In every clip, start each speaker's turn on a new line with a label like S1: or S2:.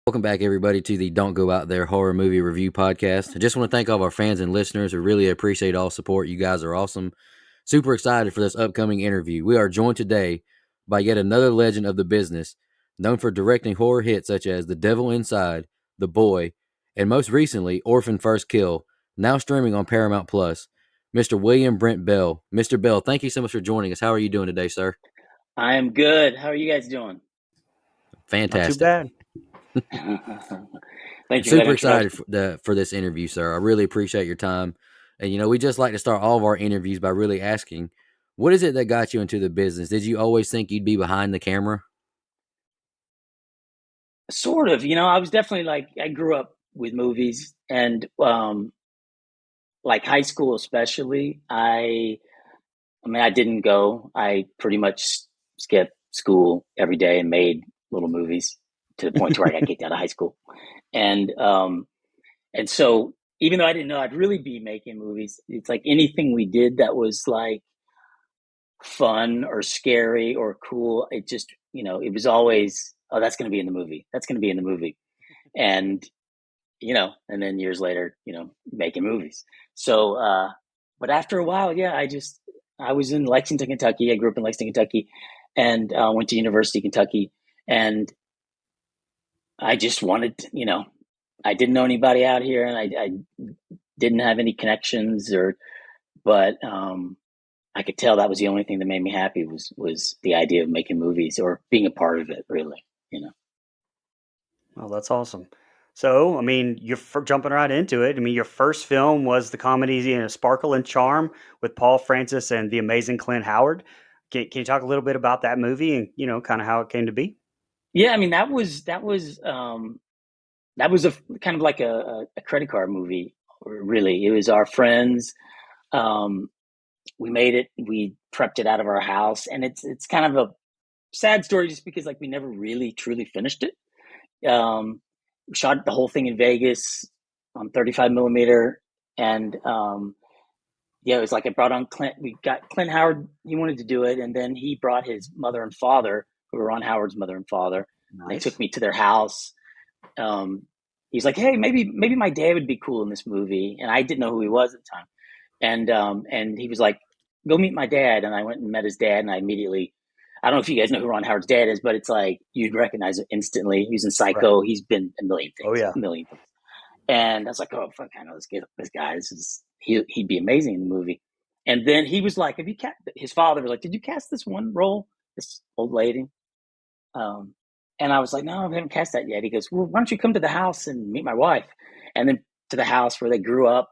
S1: Welcome back, everybody, to the Don't Go Out There Horror Movie Review Podcast. I just want to thank all of our fans and listeners. We really appreciate all support. You guys are awesome. Super excited for this upcoming interview. We are joined today by yet another legend of the business, known for directing horror hits such as The Devil Inside, The Boy, and most recently, Orphan First Kill, now streaming on Paramount Plus. Mr. William Brent Bell. Mr. Bell, thank you so much for joining us. How are you doing today, sir?
S2: I am good. How are you guys doing?
S1: Fantastic.
S3: Not too
S2: Thank you for that
S1: Super excited
S2: introduction.
S1: for this interview, sir. I really appreciate your time. And, we just like to start all of our interviews by really asking, what is it that got you into the business? Did you always think you'd be behind the camera?
S2: Sort of. I was definitely I grew up with movies and like high school especially. I didn't go. I pretty much skipped school every day and made little movies to the point where I got kicked out of high school. And so even though I didn't know I'd really be making movies, it's like anything we did that was like fun or scary or cool, it just, it was always, oh, that's going to be in the movie. That's going to be in the movie. And, and then years later, making movies. So, but after a while, yeah, I was in Lexington, Kentucky. I grew up in Lexington, Kentucky, and went to University of Kentucky. And I just wanted, I didn't know anybody out here, and I didn't have any connections, but I could tell that was the only thing that made me happy was the idea of making movies or being a part of it. Really,
S3: Oh, that's awesome. So, you're jumping right into it. Your first film was the comedy Sparkle and Charm with Paul Francis and the amazing Clint Howard. Can you talk a little bit about that movie and, kind of how it came to be?
S2: yeah. That was a kind of like a credit card movie. Really, it was our friends. We made it. We prepped it out of our house, and it's kind of a sad story just because we never really truly finished it. We shot the whole thing in Vegas on 35 millimeter, and yeah, it was I brought on Clint. We got Clint Howard. He wanted to do it, and then he brought his mother and father, who were Ron Howard's mother and father.
S3: Nice.
S2: They took me to their house. He's like, hey, maybe my dad would be cool in this movie, and I didn't know who he was at the time. And he was like, go meet my dad. And I went and met his dad, and I immediately, I don't know if you guys know who Ron Howard's dad is, but it's you'd recognize it instantly. He's in Psycho. Right. He's been a million things.
S3: Oh yeah,
S2: a million things. And I was like, oh fuck, I know this guy. He'd be amazing in the movie. And then he was like, his father was like, did you cast this one role, this old lady? And I was like, no, I haven't cast that yet. He goes, well, why don't you come to the house and meet my wife? And then to the house where they grew up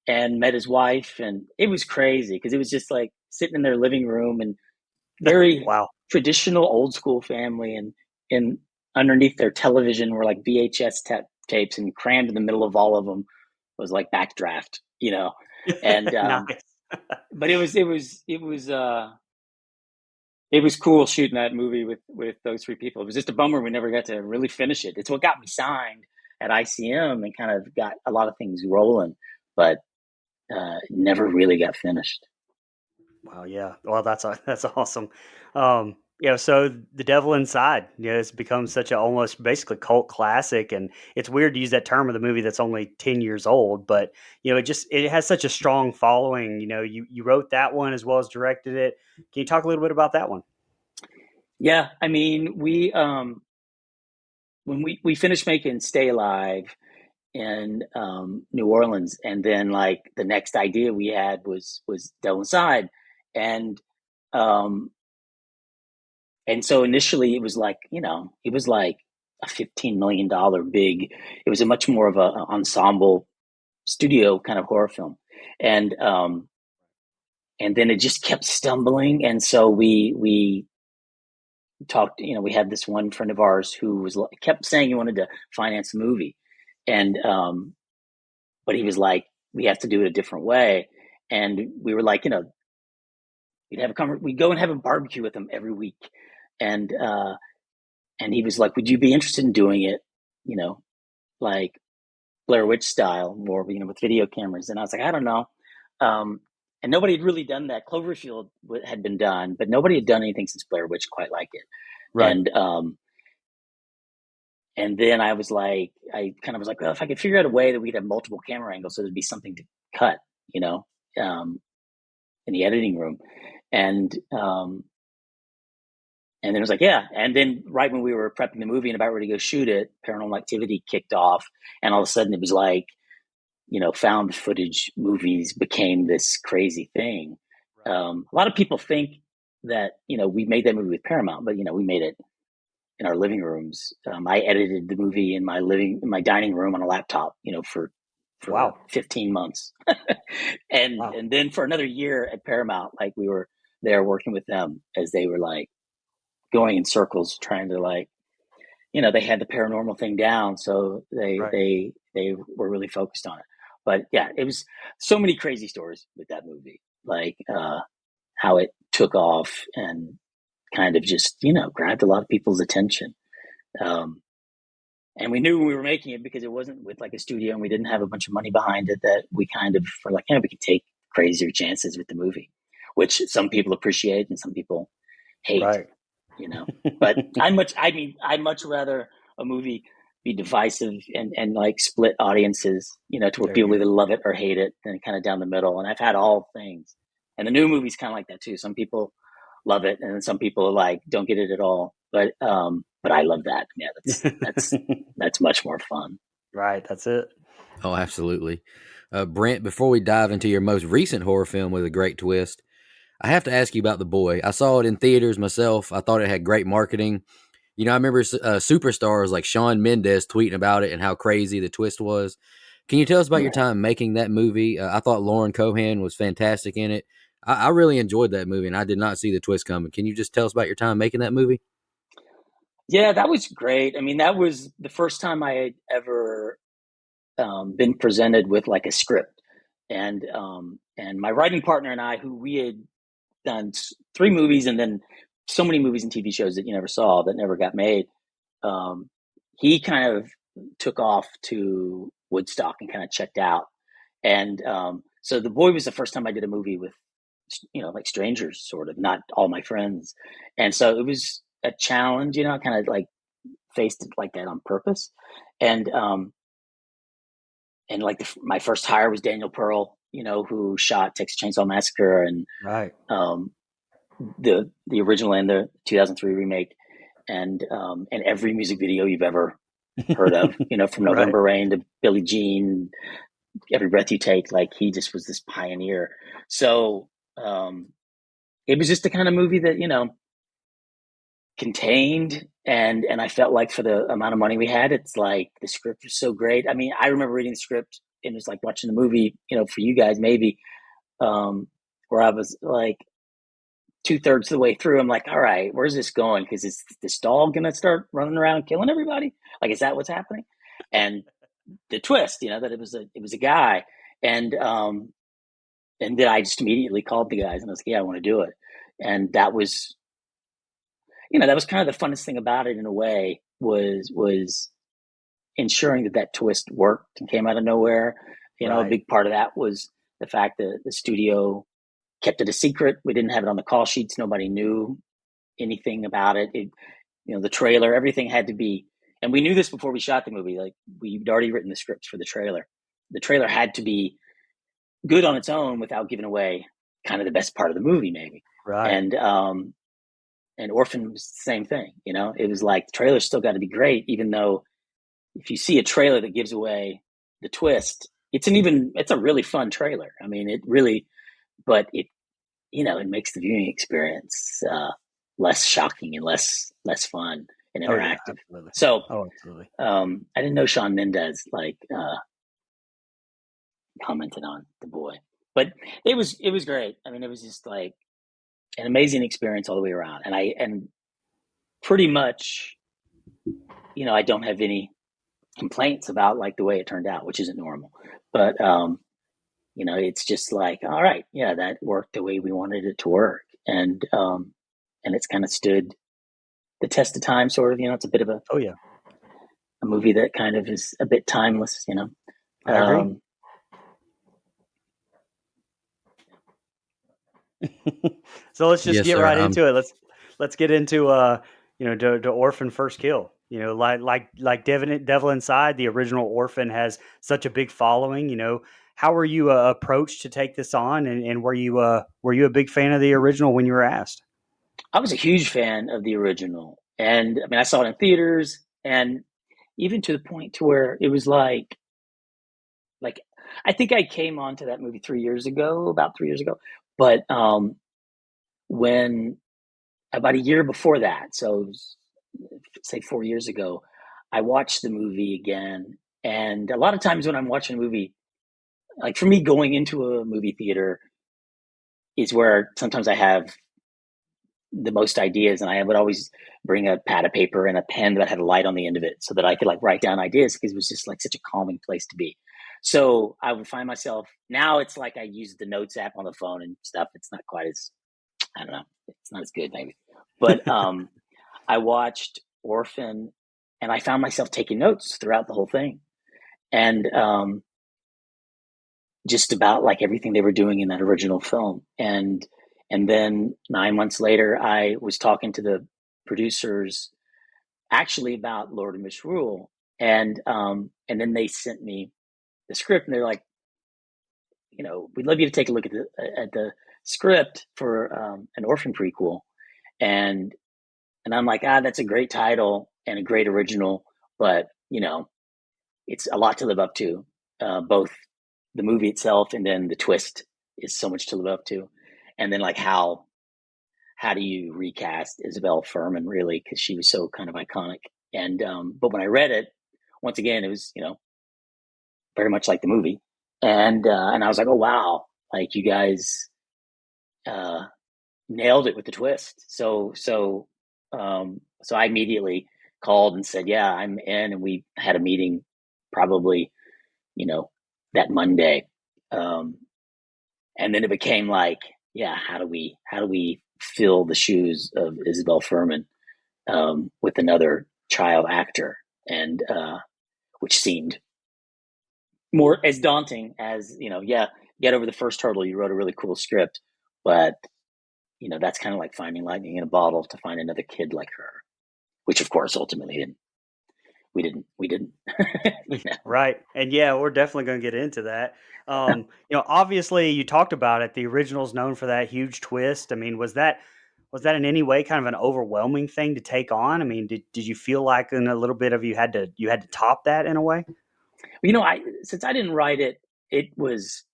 S2: and met his wife. And it was crazy because it was just sitting in their living room and very
S3: wow.
S2: Traditional old school family. And underneath their television were VHS tapes, and crammed in the middle of all of them was Backdraft, and
S3: Nice.
S2: But it was cool shooting that movie with those three people. It was just a bummer we never got to really finish it. It's what got me signed at ICM and kind of got a lot of things rolling, but never really got finished.
S3: Wow, yeah. Well, that's awesome. So The Devil Inside, it's become such a almost basically cult classic, and it's weird to use that term of the movie that's only 10 years old, but it has such a strong following. You wrote that one as well as directed it. Can you talk a little bit about that one?
S2: Yeah, we when we finished making Stay Alive in New Orleans, and then the next idea we had was Devil Inside, and so initially it was it was a $15 million big. It was a much more of a ensemble studio kind of horror film, and then it just kept stumbling, and so we talked. We had this one friend of ours who kept saying he wanted to finance the movie, and but he was like, we have to do it a different way, and we were we'd go and have a barbecue with him every week, and he was like, would you be interested in doing it, like Blair Witch style, more, with video cameras? And I was like, I don't know. And nobody had really done that. Cloverfield had been done, but nobody had done anything since Blair Witch quite like it.
S3: Right.
S2: And then I kind of was like, well, if I could figure out a way that we'd have multiple camera angles so there'd be something to cut, um, in the editing room. And then it was like, yeah. And then right when we were prepping the movie and about ready to go shoot it, Paranormal Activity kicked off. And all of a sudden it was like, found footage movies became this crazy thing. A lot of people think that, we made that movie with Paramount, but, we made it in our living rooms. I edited the movie in my dining room on a laptop, for
S3: Wow.
S2: 15 months. And then for another year at Paramount, like we were there working with them as they were like going in circles trying to like, they had the paranormal thing down. So they were really focused on it. But yeah, it was so many crazy stories with that movie, like how it took off and kind of just, grabbed a lot of people's attention. And we knew when we were making it, because it wasn't with like a studio and we didn't have a bunch of money behind it, that we kind of were like, we could take crazier chances with the movie, which some people appreciate and some people hate, but I'd much rather a movie be divisive and like split audiences, to where people either love it or hate it, and kind of down the middle. And I've had all things, and the new movie's kind of like that too. Some people love it, and then some people like don't get it at all. But I love that. Yeah, that's much more fun.
S3: Right, that's it.
S1: Oh, absolutely. Brent, before we dive into your most recent horror film with a great twist, I have to ask you about The Boy. I saw it in theaters myself. I thought it had great marketing. I remember superstars like Shawn Mendes tweeting about it and how crazy the twist was. Can you tell us about your time making that movie? I thought Lauren Cohan was fantastic in it. I really enjoyed that movie, and I did not see the twist coming. Can you just tell us about your time making that movie?
S2: Yeah, that was great. I mean, that was the first time I had ever been presented with like a script, and my writing partner and I, who we had done 3 movies and then so many movies and TV shows that you never saw that never got made. He kind of took off to Woodstock and kind of checked out. And so The Boy was the first time I did a movie with, like strangers, sort of, not all my friends. And so it was a challenge, I kind of like faced it like that on purpose. And like my first hire was Daniel Pearl, who shot Texas Chainsaw Massacre and the original and the 2003 remake, and every music video you've ever heard of, from November Rain to Billie Jean, Every Breath You Take. Like, he just was this pioneer. So it was just the kind of movie that, contained, and I felt like for the amount of money we had, it's like the script was so great. I mean, I remember reading the script and it was like watching the movie, for you guys maybe, where I was like 2/3 of the way through, I'm like, all right, where's this going? Because is this dog gonna start running around killing everybody? Like, is that what's happening? And the twist, that it was a guy, and then I just immediately called the guys and I was like, yeah, I want to do it. And that was, that was kind of the funnest thing about it in a way, was ensuring that twist worked and came out of nowhere. A big part of that was the fact that the studio kept it a secret. We didn't have it on the call sheets. Nobody knew anything about it. The trailer, everything had to be, and we knew this before we shot the movie. Like, we'd already written the scripts for the trailer. The trailer had to be good on its own without giving away kind of the best part of the movie, maybe.
S3: Right.
S2: And Orphan was the same thing. It was like the trailer's still got to be great, even though if you see a trailer that gives away the twist, it's a really fun trailer. I mean, it really, but it makes the viewing experience less shocking and less fun and interactive.
S3: Absolutely.
S2: So,
S3: absolutely.
S2: I didn't know Shawn Mendes commented on The Boy, but it was great. I mean, it was just like an amazing experience all the way around, and pretty much, I don't have any complaints about like the way it turned out, which isn't normal, but it's just like, all right, yeah, that worked the way we wanted it to work, and it's kind of stood the test of time, sort of. It's a bit of a movie that kind of is a bit timeless.
S3: I agree. So let's just get right into it. Let's get into to Orphan First Kill. You know, like Devil Inside, the original Orphan has such a big following. You know, how were you approached to take this on, and were you a big fan of the original when you were asked?
S2: I was a huge fan of the original, and I mean, I saw it in theaters, and even to the point to where it was like I think I came onto that movie 3 years ago, about 3 years ago, but when about a year before that, so it was, say 4 years ago, I watched the movie again, and a lot of times when I'm watching a movie, like for me, going into a movie theater is where sometimes I have the most ideas, and I would always bring a pad of paper and a pen that had a light on the end of it so that I could like write down ideas because it was just like such a calming place to be. So I would find myself now it's like I use the notes app on the phone and stuff. It's not quite as I don't know, it's not as good maybe. But I watched Orphan and I found myself taking notes throughout the whole thing. And just about like everything they were doing in that original film. And then 9 months later, I was talking to the producers actually about Lord of Misrule, and then they sent me the script, and they're like, we'd love you to take a look at the script for an Orphan prequel, and I'm like, that's a great title and a great original, but it's a lot to live up to, both the movie itself and then the twist is so much to live up to, and then like how do you recast Isabel Furman really because she was so kind of iconic. And but when I read it, once again, it was very much like the movie, and I was like, oh wow, like you guys nailed it with the twist. So I immediately called and said, yeah, I'm in, and we had a meeting probably that Monday, and then it became like, yeah, how do we fill the shoes of Isabel Furman with another child actor, and which seemed more as daunting as yeah, get over the first hurdle. You wrote a really cool script, but that's kind of like finding lightning in a bottle to find another kid like her, which of course ultimately we didn't.
S3: Right. And yeah, we're definitely going to get into that. Obviously you talked about it. The original's known for that huge twist. I mean, was that in any way kind of an overwhelming thing to take on? I mean, did you feel like in a little bit of you had to top that in a way?
S2: I since I didn't write it, it was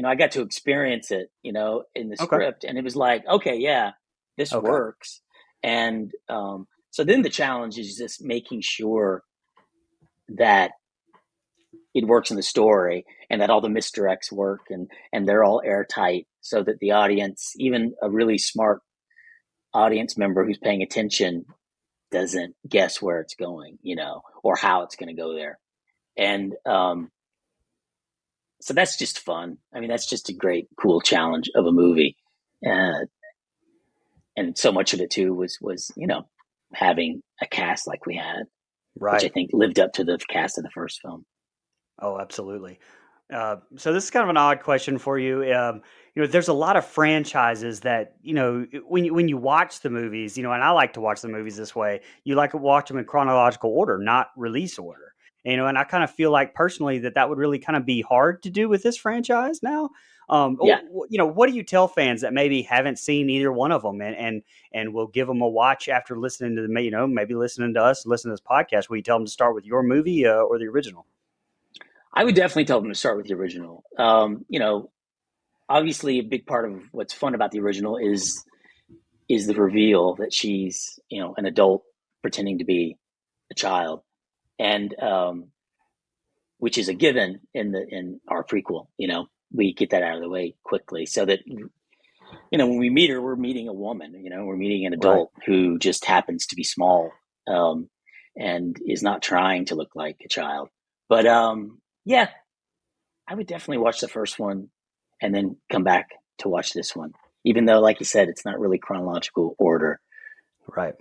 S2: I got to experience it, in the
S3: Okay.
S2: script, and it was like, okay, yeah, this
S3: Okay.
S2: works. And so then the challenge is just making sure that it works in the story and that all the misdirects work and they're all airtight so that the audience, even a really smart audience member who's paying attention, doesn't guess where it's going, or how it's going to go there. And so that's just fun. I mean, that's just a great, cool challenge of a movie. Uh, and so much of it too was having a cast like we had, which I
S3: Right.
S2: think lived up to the cast of the first film.
S3: Oh, absolutely. So this is kind of an odd question for you. There's a lot of franchises that when you watch the movies, and I like to watch the movies this way. You like to watch them in chronological order, not release order. And I kind of feel like personally that would really kind of be hard to do with this franchise now.
S2: Yeah,
S3: What do you tell fans that maybe haven't seen either one of them and will give them a watch after listening to maybe listening to us, listen to this podcast? Will you tell them to start with your movie or the original?
S2: I would definitely tell them to start with the original. Obviously, a big part of what's fun about the original is the reveal that she's an adult pretending to be a child, and which is a given in our prequel. We get that out of the way quickly so that when we meet her, we're meeting a woman. We're meeting an
S3: Right.
S2: adult who just happens to be small, and is not trying to look like a child. But yeah, I would definitely watch the first one and then come back to watch this one. Even though, like you said, it's not really chronological order.
S3: Right.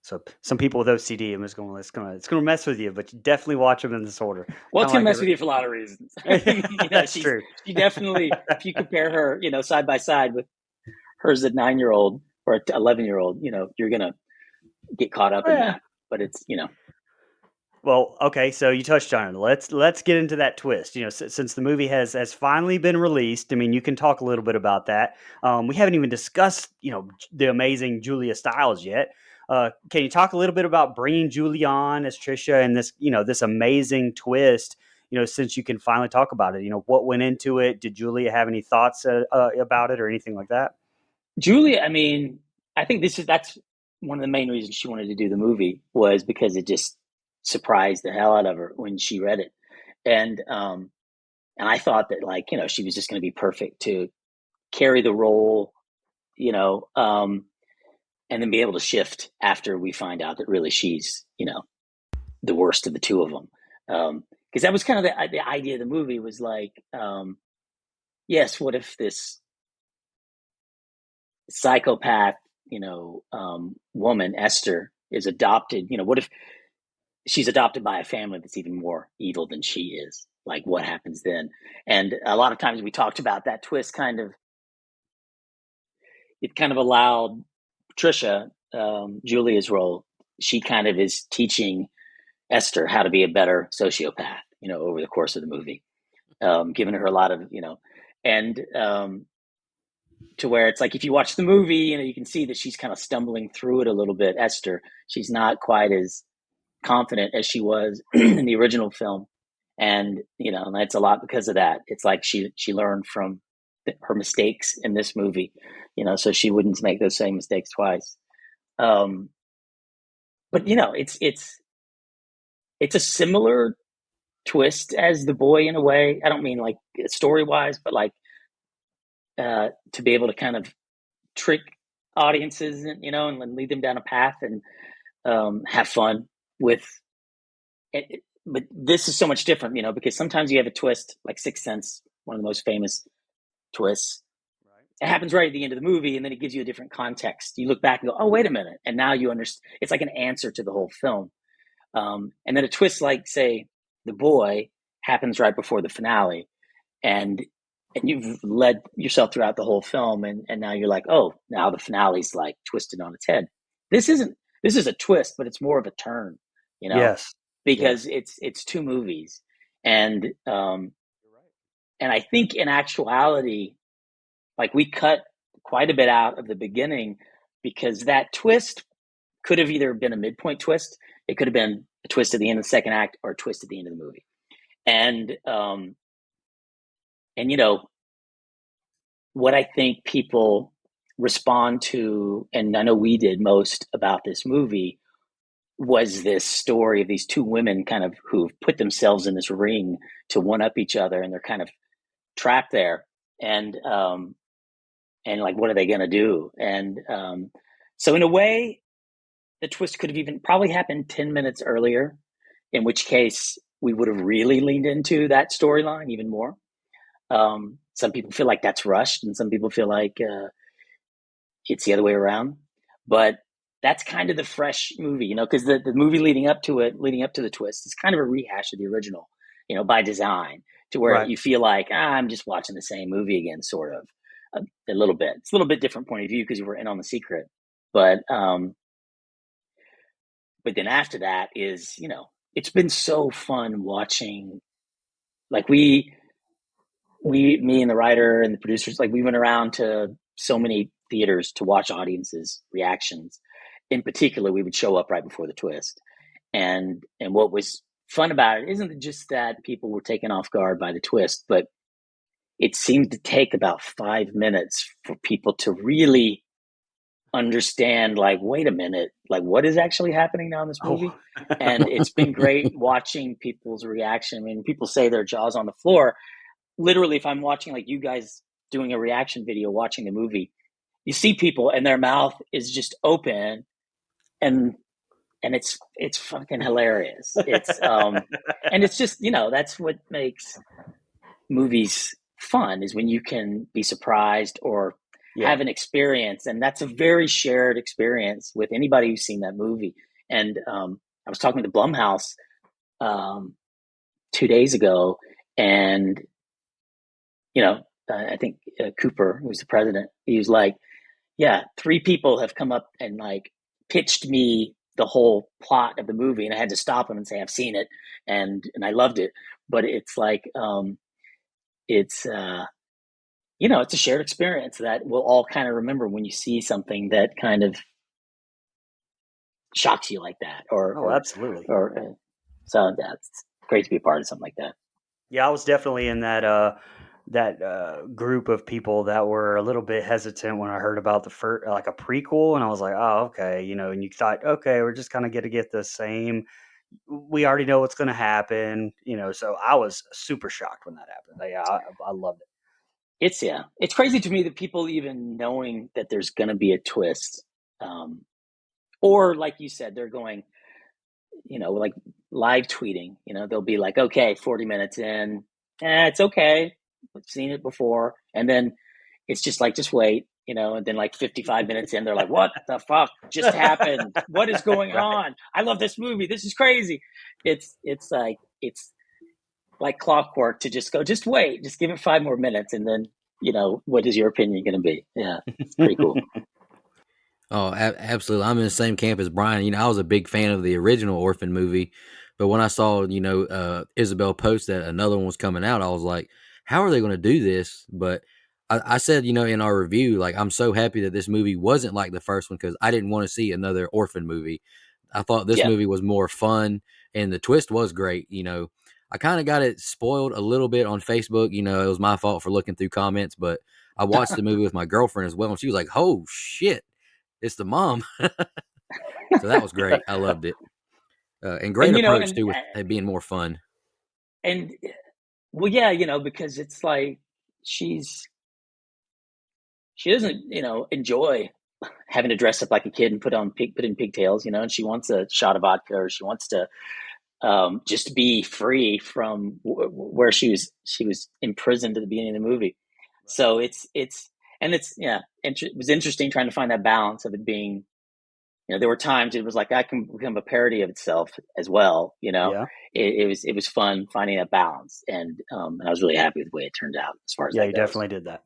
S3: So some people with OCD, it's gonna mess with you, but you definitely watch them in this order.
S2: Well,
S3: Kind
S2: it's
S3: of
S2: gonna
S3: like
S2: mess
S3: every.
S2: with you for a lot of reasons.
S3: That's
S2: She's
S3: true.
S2: she definitely, if you compare her, side by side with her as a 9-year old or an 11-year old, you're gonna get caught up in
S3: Yeah.
S2: that. but it's,
S3: Well, okay, so you touched on it. Let's get into that twist. Since the movie has finally been released, I mean, you can talk a little bit about that. We haven't even discussed, the amazing Julia Stiles yet. Can you talk a little bit about bringing Julia on as Trisha and this amazing twist? Since you can finally talk about it, what went into it? Did Julia have any thoughts about it or anything like that?
S2: Julia, I mean, I think that's one of the main reasons she wanted to do the movie, was because it just surprised the hell out of her when she read it. And I thought that, like, she was just going to be perfect to carry the role, and then be able to shift after we find out that really she's, the worst of the two of them. Because that was kind of the idea of the movie, was like, yes, what if this psychopath, woman, Esther, is adopted? What if she's adopted by a family that's even more evil than she is? Like, what happens then? And a lot of times we talked about that twist it kind of allowed Trisha, Julia's role, she kind of is teaching Esther how to be a better sociopath, over the course of the movie, giving her a lot of, and to where it's like, if you watch the movie, you can see that she's kind of stumbling through it a little bit. Esther, she's not quite as confident as she was in the original film. And, and that's a lot because of that. It's like she learned from her mistakes in this movie, so she wouldn't make those same mistakes twice. But it's a similar twist as The Boy, in a way. I don't mean like story wise, but like to be able to kind of trick audiences, and lead them down a path, and have fun with it. But this is so much different, because sometimes you have a twist like Sixth Sense, one of the most famous twists. It happens right at the end of the movie, and then it gives you a different context. You look back and go, oh, wait a minute. And now you understand. It's like an answer to the whole film. And then a twist like, say, The Boy happens right before the finale. And you've led yourself throughout the whole film. And now you're like, oh, now the finale's like twisted on its head. This is a twist, but it's more of a turn,
S3: Yes.
S2: because it's two movies. And, and I think in actuality, like, we cut quite a bit out of the beginning, because that twist could have either been a midpoint twist, it could have been a twist at the end of the second act, or a twist at the end of the movie. And what I think people respond to, and I know we did most about this movie, was this story of these two women kind of who've put themselves in this ring to one up each other, and they're kind of trapped there. And like, what are they going to do? And so in a way, the twist could have even probably happened 10 minutes earlier, in which case we would have really leaned into that storyline even more. Some people feel like that's rushed, and some people feel like it's the other way around. But that's kind of the fresh movie, because the movie leading up to the twist, is kind of a rehash of the original, by design, to where you feel like, I'm just watching the same movie again, sort of, a little bit. It's a little bit different point of view because you were in on the secret. But then after that is, it's been so fun watching, like, me and the writer and the producers, like, we went around to so many theaters to watch audiences' reactions. In particular, we would show up right before the twist. And what was fun about it isn't just that people were taken off guard by the twist, but it seemed to take about 5 minutes for people to really understand, like, wait a minute, like, what is actually happening now in this movie? And it's been great watching people's reaction. I mean, people say their jaws on the floor. Literally, if I'm watching, like, you guys doing a reaction video, watching the movie, you see people and their mouth is just open, and it's fucking hilarious. It's and it's just, that's what makes movies fun, is when you can be surprised or have an experience. And that's a very shared experience with anybody who's seen that movie. And I was talking to Blumhouse 2 days ago, and I think Cooper, who's the president, he was like, yeah, 3 people have come up and, like, pitched me the whole plot of the movie, and I had to stop him and say I've seen it and I loved it. But it's like it's it's a shared experience that we'll all kind of remember when you see something that kind of shocks you like that,
S3: Oh, absolutely.
S2: so that's great to be a part of something like that.
S3: Yeah, I was definitely in that group of people that were a little bit hesitant when I heard about the first, like a prequel, and I was like, oh, okay, and you thought, okay, we're just kind of going to get the same. We already know what's going to happen, So I was super shocked when that happened. Yeah, I loved it.
S2: It's crazy to me that people even knowing that there's going to be a twist, or like you said, they're going, like live tweeting, they'll be like, okay, 40 minutes in, it's okay. I've seen it before. And then it's just like, just wait, and then like 55 minutes in, they're like, what the fuck just happened? What is going
S3: Right.
S2: on? I love this movie. This is crazy. It's like clockwork to just go, just wait, just give it 5 more minutes. And then, what is your opinion going to be? Yeah. It's pretty cool.
S1: Oh, absolutely. I'm in the same camp as Brian. I was a big fan of the original Orphan movie, but when I saw, Isabel post that another one was coming out, I was like, how are they going to do this? But I said, in our review, like, I'm so happy that this movie wasn't like the first one because I didn't want to see another Orphan movie. I thought this
S2: Yeah.
S1: movie was more fun and the twist was great. I kind of got it spoiled a little bit on Facebook. It was my fault for looking through comments, but I watched the movie with my girlfriend as well. And she was like, oh, shit. It's the mom. So that was great. I loved it. And great
S2: And,
S1: approach too with it being more fun.
S2: and well, yeah, because it's like she doesn't, enjoy having to dress up like a kid and put in pigtails, and she wants a shot of vodka, or she wants to just be free from where she was imprisoned at the beginning of the movie. Right. So it was interesting trying to find that balance of it being, there were times it was like that can become a parody of itself as well.
S3: Yeah.
S2: It was fun finding that balance, and I was really happy with the way it turned out as far as
S3: Yeah,
S2: that
S3: you
S2: goes.
S3: definitely did that.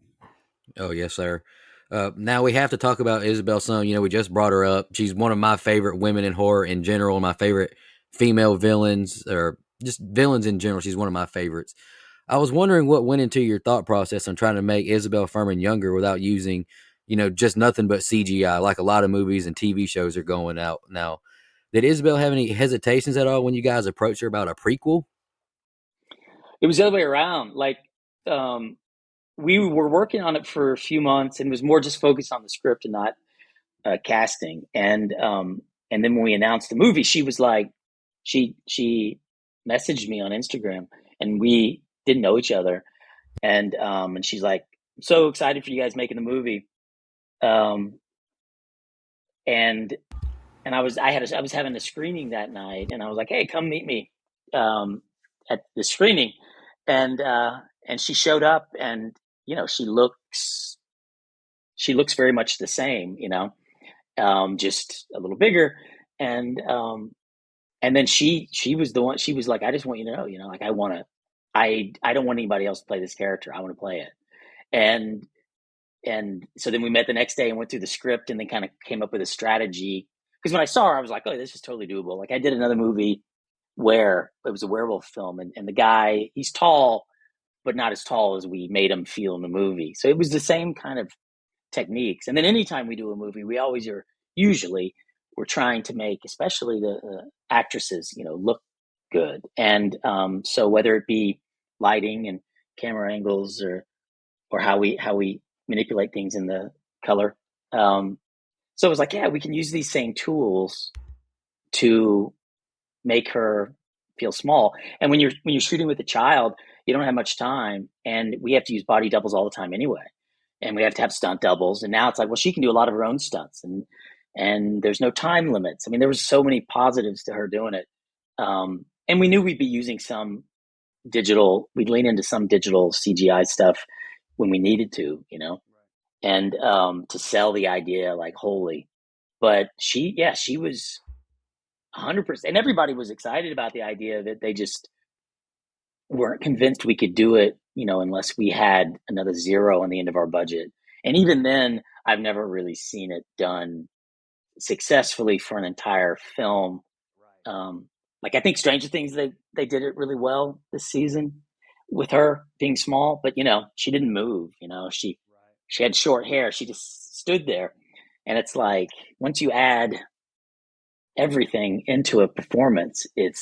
S1: Oh, yes, sir. Now we have to talk about Isabel Sun. We just brought her up. She's one of my favorite women in horror in general, my favorite female villains, or just villains in general. She's one of my favorites. I was wondering what went into your thought process on trying to make Isabel Furman younger without using, just nothing but CGI, like a lot of movies and TV shows are going out now. Did Isabel have any hesitations at all when you guys approached her about a prequel?
S2: It was the other way around. Like, we were working on it for a few months, and it was more just focused on the script and not casting. And then when we announced the movie, she was like, she messaged me on Instagram, and we didn't know each other, and she's like, I'm so excited for you guys making the movie, and I was having a screening that night, and I was like, hey, come meet me at the screening, and she showed up, and she looks very much the same, just a little bigger, and then she was the one. She was like, I just want you to know, like, I don't want anybody else to play this character. I want to play it, and so then we met the next day and went through the script, and then kind of came up with a strategy. Because when I saw her, I was like, oh, this is totally doable. Like, I did another movie where it was a werewolf film, and the guy, he's tall, but not as tall as we made him feel in the movie. So it was the same kind of techniques. And then anytime we do a movie, we're trying to make, especially the actresses, look good. And so whether it be lighting and camera angles, or how we manipulate things in the color. So it was like, yeah, we can use these same tools to make her feel small. And when you're shooting with a child, you don't have much time, and we have to use body doubles all the time anyway, and we have to have stunt doubles. And now it's like, well, she can do a lot of her own stunts, and there's no time limits. I mean, there was so many positives to her doing it, and we knew we'd be using some digital. We'd lean into some digital CGI stuff when we needed to, and to sell the idea like wholly. But she was 100%, and everybody was excited about the idea of it. They just weren't convinced we could do it, unless we had another zero on the end of our budget. And even then, I've never really seen it done successfully for an entire film. Like I think Stranger Things, they did it really well this season with her being small, but she didn't move. She had short hair. She just stood there, and it's like once you add everything into a performance, it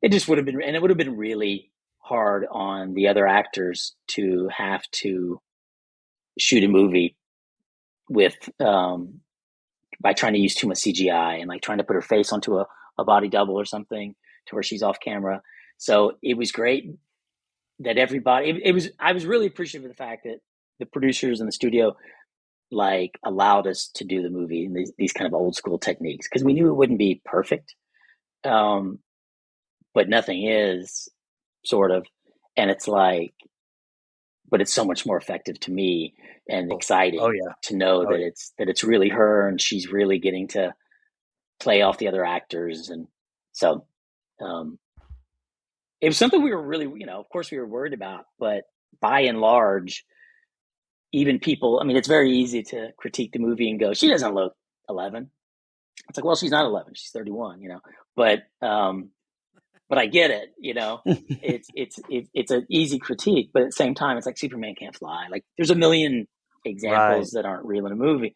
S2: just would have been, and it would have been really hard on the other actors to have to shoot a movie with by trying to use too much CGI and like trying to put her face onto a body double or something to where she's off camera. So it was great that everybody, I was really appreciative of the fact that the producers in the studio like allowed us to do the movie in these kind of old school techniques, because we knew it wouldn't be perfect. But nothing is, sort of. And it's like, but it's so much more effective to me and exciting to know that it's really her and she's really getting to play off the other actors. And so it was something we were really, of course we were worried about, but by and large, even people, I mean, it's very easy to critique the movie and go, she doesn't look 11. It's like, well, she's not 11, she's 31, but I get it, it's an easy critique, but at the same time, it's like Superman can't fly. Like there's a million examples that aren't real in a movie,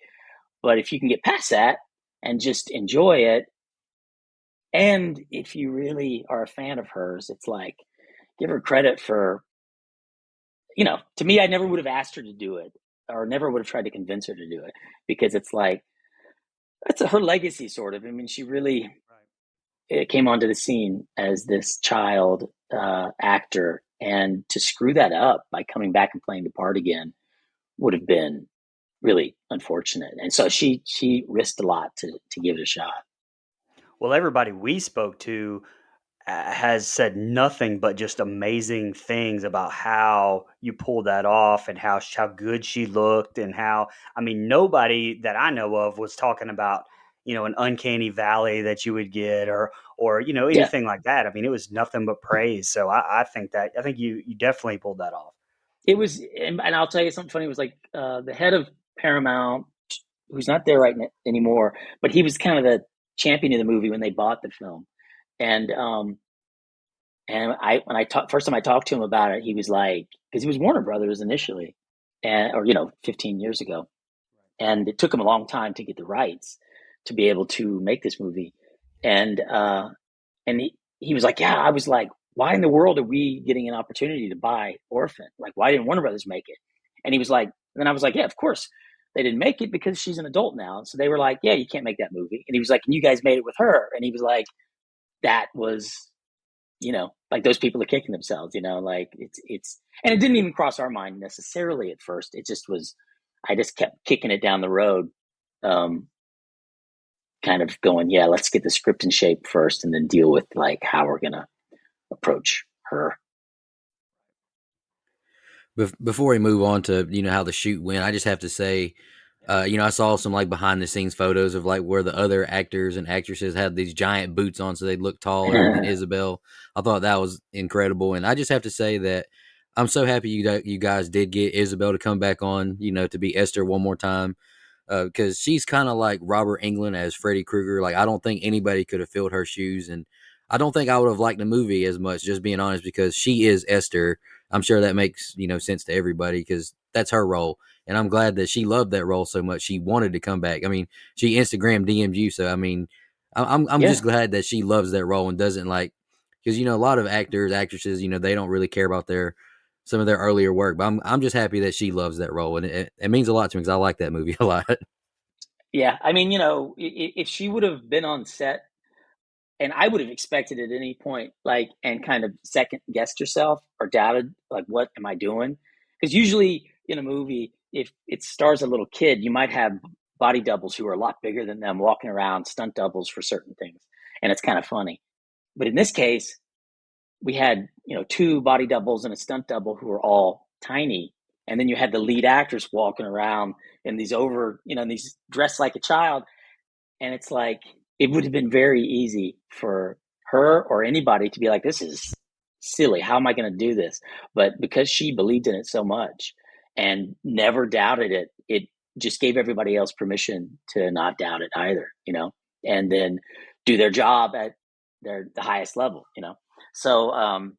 S2: but if you can get past that and just enjoy it, and if you really are a fan of hers, it's like, give her credit for, to me, I never would have asked her to do it or never would have tried to convince her to do it, because it's like, that's her legacy, sort of. I mean, she really it came onto the scene as this child actor, and to screw that up by coming back and playing the part again would have been really unfortunate. And so she risked a lot to give it a shot.
S3: Well, everybody we spoke to has said nothing but just amazing things about how you pulled that off and how good she looked, and how, I mean, nobody that I know of was talking about, an uncanny valley that you would get, or anything like that. I mean, it was nothing but praise. So I think you definitely pulled that off.
S2: It was, and I'll tell you something funny. It was like the head of Paramount, who's not there anymore, but he was kind of the champion of the movie when they bought the film. And first time I talked to him about it, he was like, because he was Warner Brothers initially, or 15 years ago, and it took him a long time to get the rights to be able to make this movie. And he was like, yeah, I was like, why in the world are we getting an opportunity to buy Orphan? Like, why didn't Warner Brothers make it? And he was like, and then I was like, yeah, of course they didn't make it because she's an adult now. So they were like, yeah, you can't make that movie. And he was like, and you guys made it with her. And he was like, that was, like those people are kicking themselves, like it's, and it didn't even cross our mind necessarily at first. It just was, I just kept kicking it down the road, kind of going, yeah, let's get the script in shape first and then deal with like how we're going to approach her.
S1: Before we move on to, how the shoot went, I just have to say, I saw some like behind the scenes photos of like where the other actors and actresses had these giant boots on so they'd look taller than Isabel. I thought that was incredible. And I just have to say that I'm so happy you guys did get Isabel to come back on, to be Esther one more time. Because she's kind of like Robert Englund as Freddy Krueger. Like, I don't think anybody could have filled her shoes. And I don't think I would have liked the movie as much, just being honest, because she is Esther. I'm sure that makes, sense to everybody because that's her role. And I'm glad that she loved that role so much. She wanted to come back. I mean, she Instagram DM'd you. So, I mean, I'm just glad that she loves that role and doesn't like, because, a lot of actors, actresses, they don't really care about some of their earlier work, but I'm just happy that she loves that role. And it means a lot to me because I like that movie a lot.
S2: Yeah. I mean, if she would have been on set, and I would have expected at any point, like, and kind of second guessed herself or doubted, like, what am I doing? Because usually in a movie, if it stars a little kid, you might have body doubles who are a lot bigger than them walking around, stunt doubles for certain things. And it's kind of funny. But in this case, we had, two body doubles and a stunt double who were all tiny. And then you had the lead actress walking around in these these dressed like a child. And it's like, it would have been very easy for her or anybody to be like, this is silly. How am I going to do this? But because she believed in it so much and never doubted it, just gave everybody else permission to not doubt it either, and then do their job at the highest level, So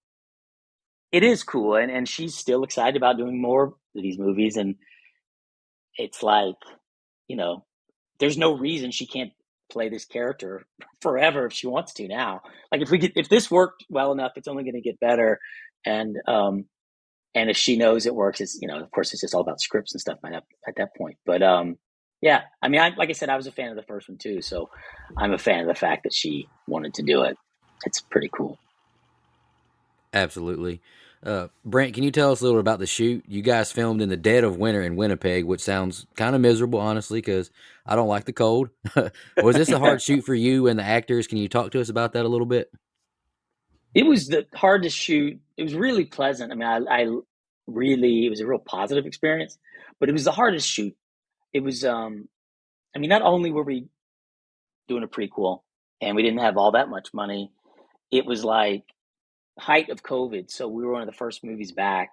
S2: it is cool, and she's still excited about doing more of these movies, and it's like, there's no reason she can't play this character forever if she wants to now. Like if this worked well enough, it's only going to get better, and if she knows it works, it's of course it's just all about scripts and stuff at that point. But yeah, I mean, like I said, I was a fan of the first one too, so I'm a fan of the fact that she wanted to do it. It's pretty cool.
S1: Absolutely. Brent, can you tell us a little about the shoot? You guys filmed in the dead of winter in Winnipeg, which sounds kind of miserable, honestly, because I don't like the cold. Was this a hard shoot for you and the actors? Can you talk to us about that a little bit?
S2: It was the hardest shoot. It was really pleasant. I mean, I really, it was a real positive experience, but it was the hardest shoot. It was, I mean, not only were we doing a prequel and we didn't have all that much money, it was like height of COVID. So we were one of the first movies back.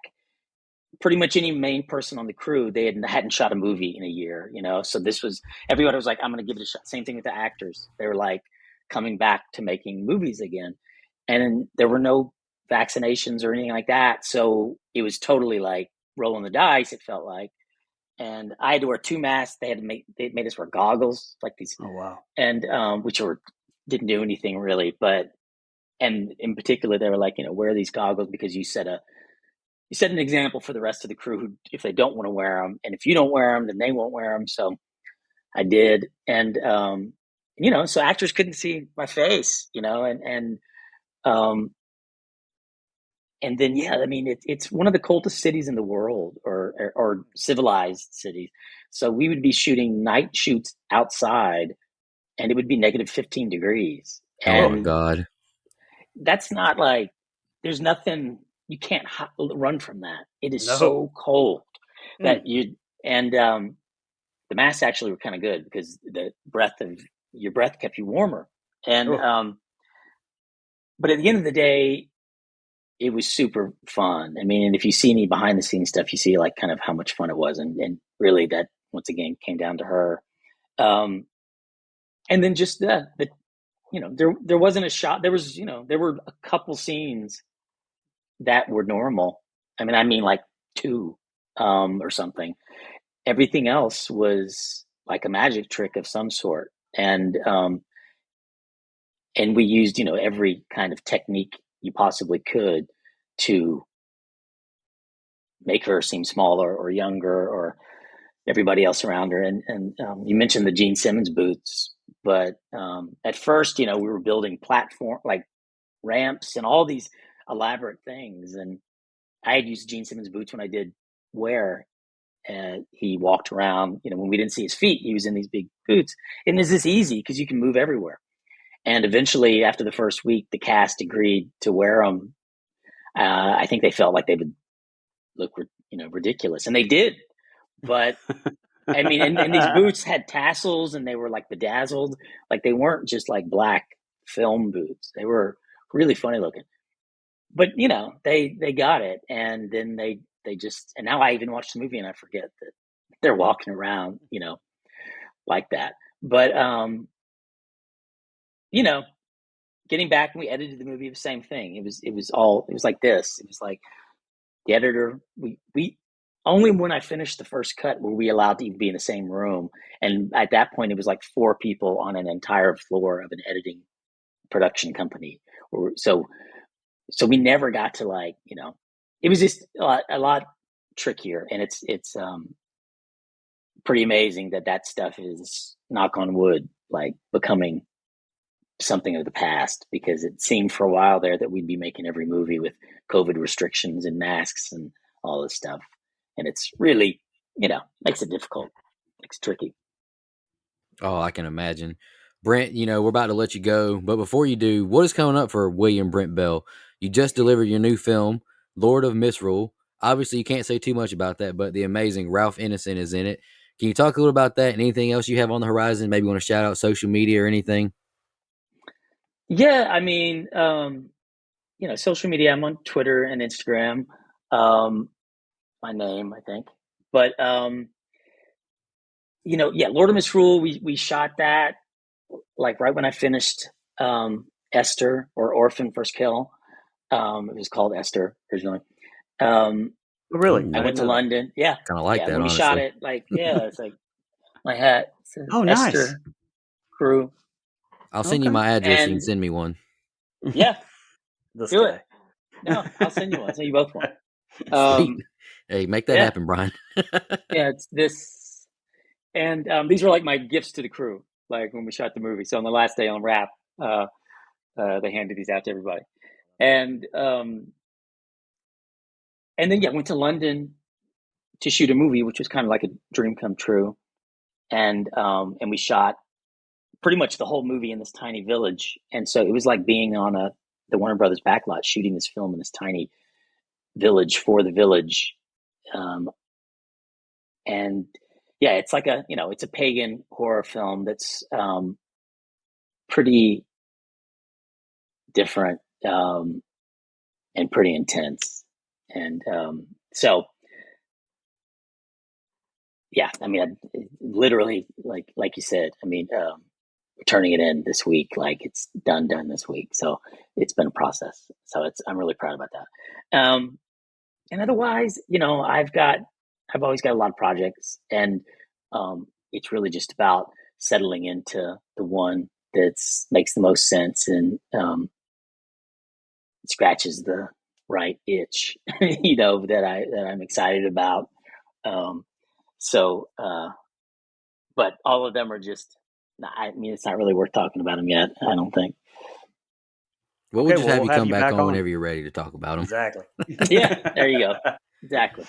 S2: Pretty much any main person on the crew, they hadn't shot a movie in a year, So this was, everybody was like, I'm going to give it a shot. Same thing with the actors. They were like coming back to making movies again. And there were no vaccinations or anything like that. So it was totally like rolling the dice, it felt like. And I had to wear 2 masks. They made us wear goggles like these.
S3: Oh, wow.
S2: And which didn't do anything really. And in particular, they were like, wear these goggles because you set an example for the rest of the crew who, if they don't want to wear them, and if you don't wear them, then they won't wear them. So I did. And, so actors couldn't see my face, and then, yeah, I mean, it's one of the coldest cities in the world, or civilized cities. So we would be shooting night shoots outside, and it would be negative 15 degrees.
S1: Oh my
S2: And
S1: God.
S2: that's not like, there's nothing, you can't run from that. It is
S3: No.
S2: so cold that and the masks actually were kind of good because your breath kept you warmer. And, but at the end of the day, it was super fun. I mean, and if you see any behind the scenes stuff, you see like kind of how much fun it was. And really that once again came down to her. And then just there wasn't a shot. There was, there were a couple scenes that were normal. I mean like 2, or something. Everything else was like a magic trick of some sort. And we used, every kind of technique you possibly could to make her seem smaller or younger or everybody else around her. And you mentioned the Gene Simmons boots, but at first, we were building platform, like ramps and all these elaborate things. And I had used Gene Simmons boots when I did Where, and he walked around, when we didn't see his feet, he was in these big boots. And it's this easy because you can move everywhere. And eventually, after the first week, the cast agreed to wear them. I think they felt like they would look, ridiculous, and they did. But I mean, and these boots had tassels, and they were like bedazzled. Like they weren't just like black film boots. They were really funny looking. But they got it, and then they just. And now I even watch the movie, and I forget that they're walking around, like that. But getting back, and we edited the movie, the same thing. It was like this. It was like the editor. We only when I finished the first cut were we allowed to even be in the same room. And at that point, it was like 4 people on an entire floor of an editing production company. So we never got to like, it was just a lot trickier. And it's pretty amazing that stuff is, knock on wood, like becoming something of the past, because it seemed for a while there that we'd be making every movie with COVID restrictions and masks and all this stuff. And it's really, makes it difficult. It's tricky.
S1: Oh, I can imagine. Brent, we're about to let you go, but before you do, what is coming up for William Brent Bell? You just delivered your new film, Lord of Misrule. Obviously, you can't say too much about that, but the amazing Ralph Ineson is in it. Can you talk a little about that and anything else you have on the horizon? Maybe want to shout out social media or anything?
S2: Yeah, I mean, social media, I'm on Twitter and Instagram. My name, I think. But Lord of Misrule, we shot that like right when I finished Esther or Orphan First Kill. It was called Esther originally.
S3: Really?
S2: I
S3: I
S2: went
S3: didn't
S2: to
S3: know that.
S2: London. Yeah,
S1: Kind of like
S2: yeah.
S1: that,
S2: When we shot
S1: honestly.
S2: it, it's like my hat says
S3: Oh, nice.
S2: Esther crew,
S1: I'll send you
S3: Okay.
S1: my address. You can
S2: and
S1: send me one.
S2: yeah,
S3: This
S2: do it.
S3: guy.
S2: No, I'll send you one. I'll send you both one.
S1: Sweet. Hey, make that
S2: Yeah,
S1: happen, Brian.
S2: yeah. It's this, and these were like my gifts to the crew. Like when we shot the movie. So on the last day on wrap, they handed these out to everybody, and then went to London to shoot a movie, which was kind of like a dream come true. And we shot pretty much the whole movie in this tiny village, and so it was like being on the Warner Brothers backlot shooting this film in this tiny village for the village. And yeah, it's like it's a pagan horror film that's pretty different, and pretty intense. And so yeah, I mean, literally, like you said, I mean, turning it in this week, like it's done this week. So it's been a process. So I'm really proud about that. And otherwise, I've always got a lot of projects, and it's really just about settling into the one that's makes the most sense, and scratches the right itch, that I'm excited about. Um, so, but all of them are just, I mean, it's not really worth talking about them yet, I don't think.
S1: Well, we'll
S3: Okay,
S1: just
S3: well,
S1: have
S3: we'll
S1: you
S3: have
S1: come
S3: you
S1: back
S3: back
S1: on
S3: on.
S1: whenever you're ready to talk about them.
S3: Exactly.
S2: Yeah, there you go. Exactly.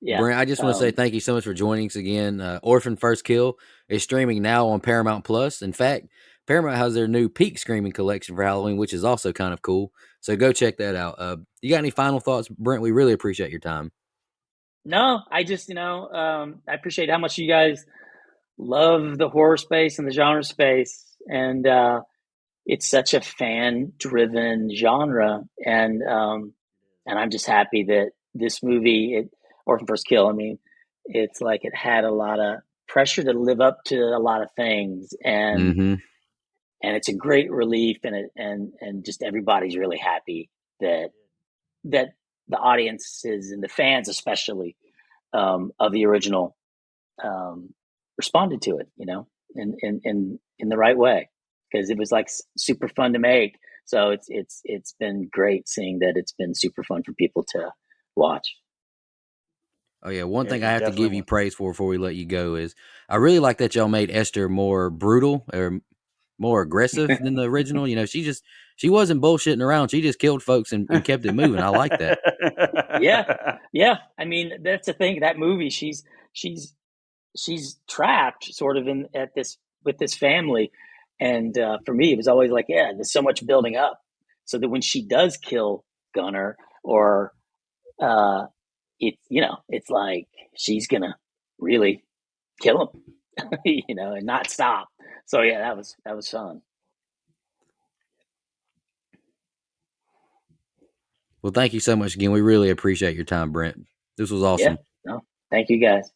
S2: Yeah.
S1: Brent, I just want to say thank you so much for joining us again. Orphan First Kill is streaming now on Paramount Plus. In fact, Paramount has their new Peak Screaming collection for Halloween, which is also kind of cool. So go check that out. You got any final thoughts, Brent? We really appreciate your time.
S2: No, I just, I appreciate how much you guys love the horror space and the genre space. And it's such a fan driven genre. And I'm just happy that this movie, Orphan First Kill, I mean, it's like it had a lot of pressure to live up to a lot of things.
S1: Mm-hmm.
S2: And it's a great relief, and just everybody's really happy that the audiences and the fans especially, of the original, responded to it, in the right way, because it was like super fun to make. So it's been great seeing that it's been super fun for people to watch.
S1: Oh yeah, one
S3: Yeah,
S1: thing
S3: you
S1: I have to
S3: definitely
S1: give you
S3: want.
S1: praise for before we let you go is I really like that y'all made Esther more brutal or more aggressive than the original. She wasn't bullshitting around. She just killed folks and kept it moving. I like that.
S2: Yeah, yeah. I mean, that's the thing. That movie, she's she's trapped sort of in at this with this family, and for me, it was always like, yeah, there's so much building up, so that when she does kill Gunner, or uh, it's like she's gonna really kill him, and not stop. So yeah, that was fun.
S1: Well, thank you so much again. We really appreciate your time, Brent. This was
S2: Yeah,
S1: awesome.
S2: no, thank you guys.